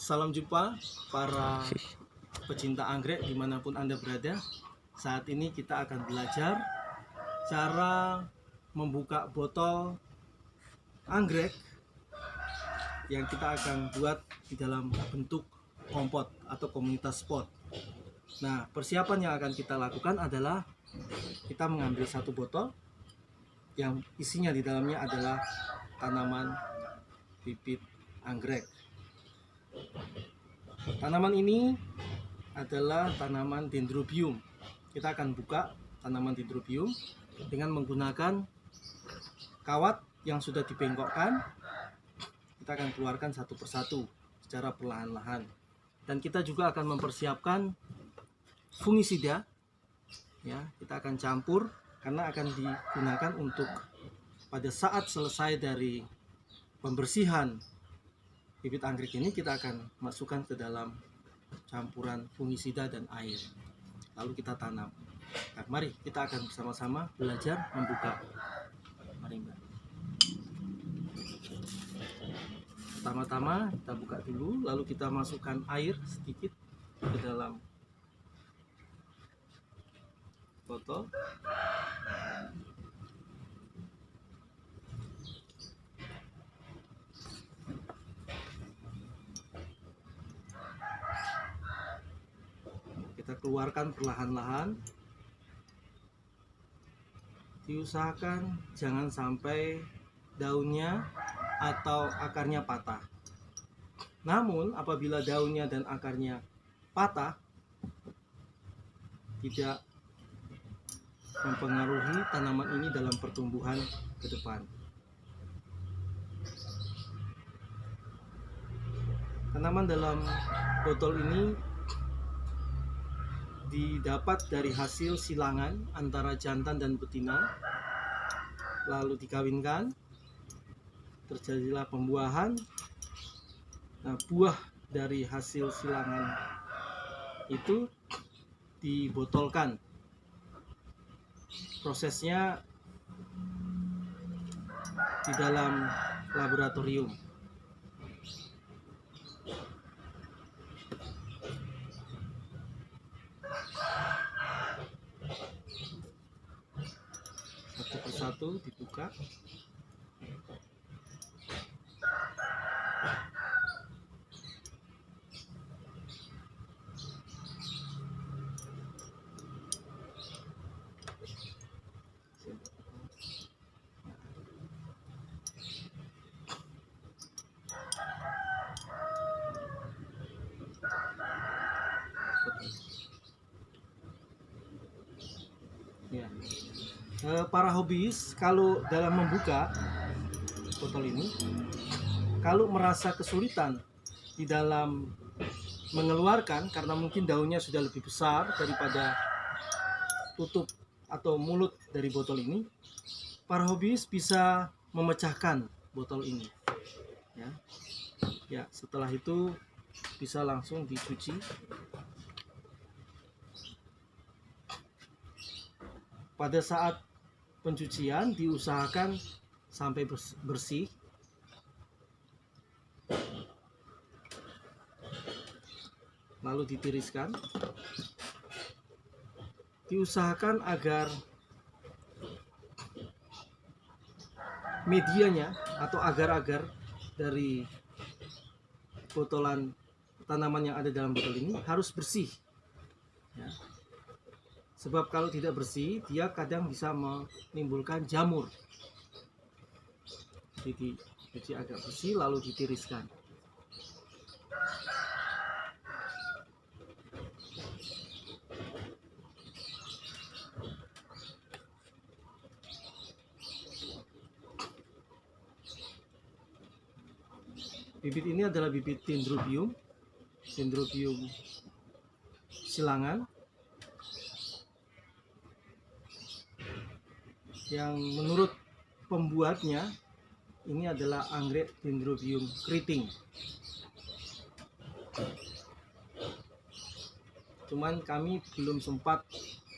Salam jumpa para pecinta anggrek dimanapun Anda berada. Saat ini kita akan belajar cara membuka botol anggrek yang kita akan buat di dalam bentuk kompot atau komunitas pot. Nah, persiapan yang akan kita lakukan adalah kita mengambil satu botol yang isinya di dalamnya adalah tanaman bibit anggrek. Tanaman ini adalah tanaman dendrobium. Kita akan buka tanaman dendrobium dengan menggunakan kawat yang sudah dibengkokkan. Kita akan keluarkan satu persatu secara perlahan-lahan. Dan kita juga akan mempersiapkan fungisida. Ya, kita akan campur karena akan digunakan untuk pada saat selesai dari pembersihan bibit anggrek ini, kita akan masukkan ke dalam campuran fungisida dan air, lalu kita tanam. Nah, mari kita akan bersama-sama belajar membuka. Mari Mbak. Pertama-tama kita buka dulu, lalu kita masukkan air sedikit ke dalam botol. Kita keluarkan perlahan-lahan. Diusahakan jangan sampai daunnya atau akarnya patah. Namun apabila daunnya dan akarnya patah, tidak mempengaruhi tanaman ini dalam pertumbuhan ke depan. Tanaman dalam botol ini didapat dari hasil silangan antara jantan dan betina, lalu dikawinkan, terjadilah pembuahan. Nah, buah dari hasil silangan itu dibotolkan. Prosesnya di dalam laboratorium. Satu persatu dibuka. Ya. Para hobis kalau dalam membuka botol ini, kalau merasa kesulitan di dalam mengeluarkan karena mungkin daunnya sudah lebih besar daripada tutup atau mulut dari botol ini, para hobis bisa memecahkan botol ini. Ya, setelah itu bisa langsung dicuci. Pada saat pencucian diusahakan sampai bersih. Lalu ditiriskan. Diusahakan agar medianya atau agar-agar dari botolan tanaman yang ada dalam botol ini harus bersih. Ya. Sebab kalau tidak bersih, dia kadang bisa menimbulkan jamur. Jadi dicuci agak bersih lalu ditiriskan. Bibit ini adalah bibit dendrobium silangan, yang menurut pembuatnya ini adalah anggrek dendrobium keriting. Cuman kami belum sempat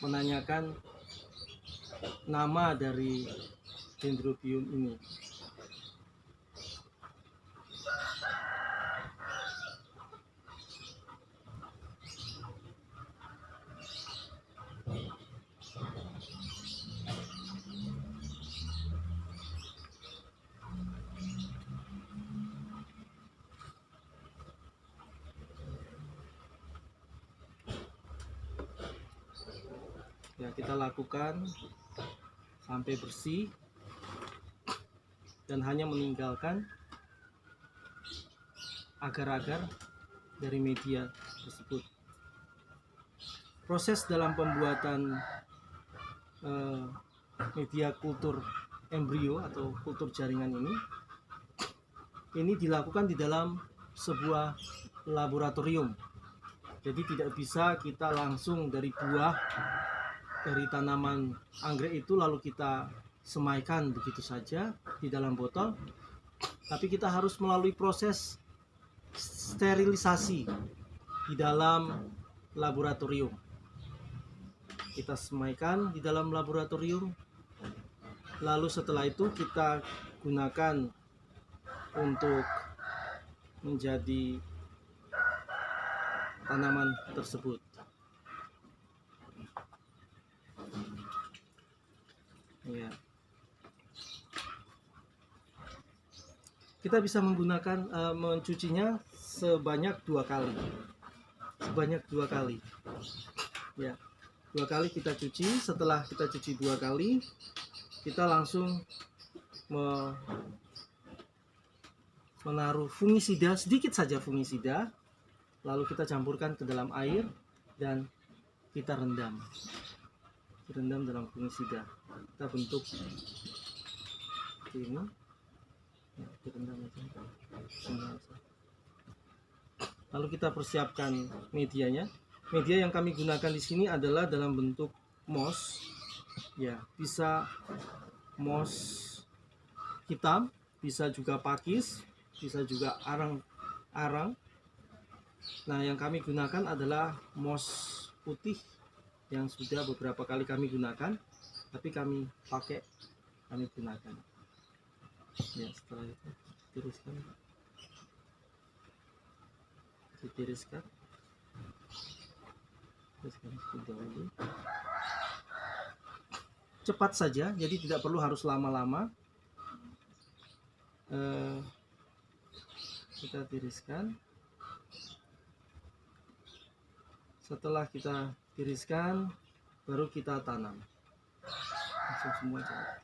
menanyakan nama dari dendrobium ini. Ya, kita lakukan sampai bersih dan hanya meninggalkan agar-agar dari media tersebut. Proses dalam pembuatan media kultur embrio atau kultur jaringan ini dilakukan di dalam sebuah laboratorium. Jadi tidak bisa kita langsung dari buah, dari tanaman anggrek itu lalu kita semaikan begitu saja di dalam botol, tapi kita harus melalui proses sterilisasi di dalam laboratorium. Kita semaikan di dalam laboratorium, lalu setelah itu kita gunakan untuk menjadi tanaman tersebut. Ya. Kita bisa menggunakan mencucinya sebanyak 2 kali. Ya. 2 kali kita cuci. Setelah kita cuci 2 kali, kita langsung menaruh fungisida, sedikit saja fungisida, lalu kita campurkan ke dalam air dan kita rendam dalam fungisida. Kita bentuk seperti ini. Ya, direndam aja. Lalu kita persiapkan medianya. Media yang kami gunakan di sini adalah dalam bentuk moss. Ya, bisa moss hitam, bisa juga pakis, bisa juga arang-arang. Nah, yang kami gunakan adalah moss putih yang sudah beberapa kali kami gunakan, tapi kami gunakan. Ya, setelah itu ditiriskan dahulu. Cepat saja, jadi tidak perlu harus lama-lama. Kita tiriskan. Setelah kita tiriskan, baru kita tanam. Langsung semua cepat.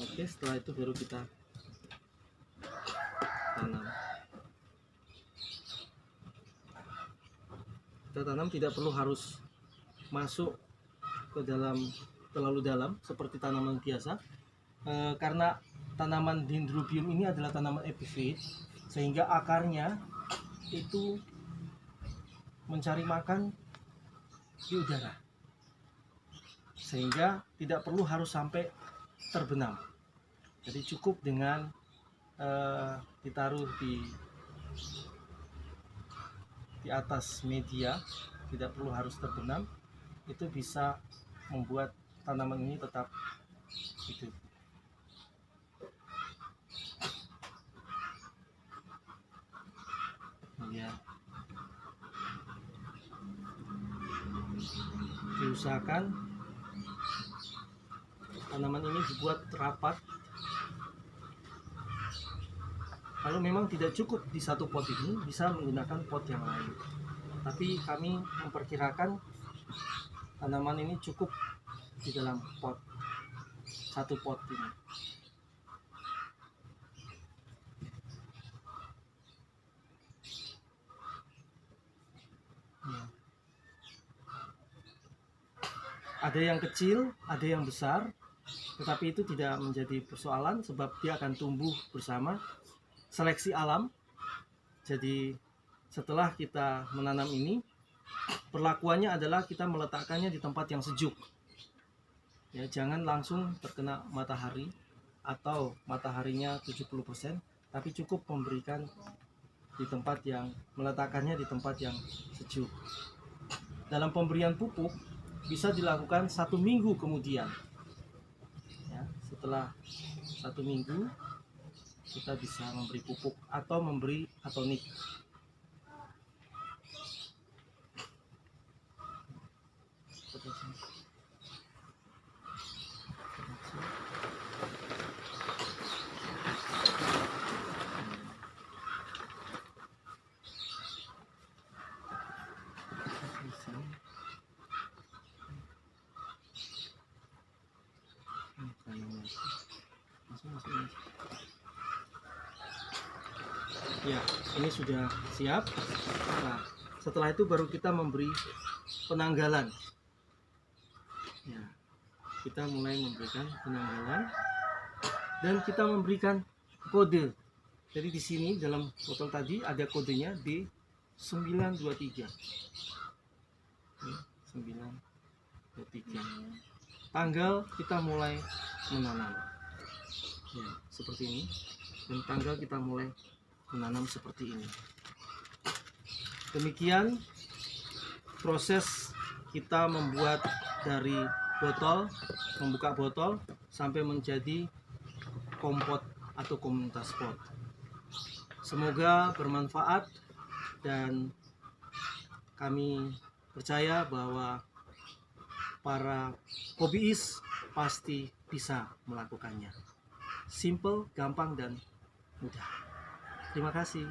Oke, setelah itu baru kita tanam. Kita tanam tidak perlu harus masuk ke dalam terlalu dalam seperti tanaman biasa, karena tanaman Dendrobium ini adalah tanaman epifit, sehingga akarnya itu mencari makan di udara, sehingga tidak perlu harus sampai terbenam. Jadi cukup dengan ditaruh di atas media, tidak perlu harus terbenam, itu bisa membuat tanaman ini tetap hidup. Ya. Diusahakan tanaman ini dibuat rapat. Kalau memang tidak cukup di satu pot ini, bisa menggunakan pot yang lain. Tapi kami memperkirakan tanaman ini cukup di dalam pot, satu pot ini. Ya. Ada yang kecil, ada yang besar, tetapi itu tidak menjadi persoalan sebab dia akan tumbuh bersama. Seleksi alam. Jadi setelah kita menanam ini, perlakuannya adalah kita meletakkannya di tempat yang sejuk. Ya, jangan langsung terkena matahari atau mataharinya 70%, tapi cukup memberikan di tempat yang meletakkannya di tempat yang sejuk. Dalam pemberian pupuk bisa dilakukan 1 minggu kemudian. Ya, setelah 1 minggu kita bisa memberi pupuk atau memberi atonik. Ya, ini sudah siap. Nah, setelah itu baru kita memberi penanggalan. Ya, kita mulai memberikan penanggalan dan kita memberikan kode. Jadi di sini dalam botol tadi ada kodenya D923. 923. Tanggal kita mulai menanam. Ya, seperti ini. Dan tanggal kita mulai menanam seperti ini. Demikian proses kita membuat dari botol, membuka botol sampai menjadi kompot atau komunitas pot. Semoga bermanfaat dan kami percaya bahwa para hobiis pasti bisa melakukannya. Simple, gampang, dan mudah. Terima kasih.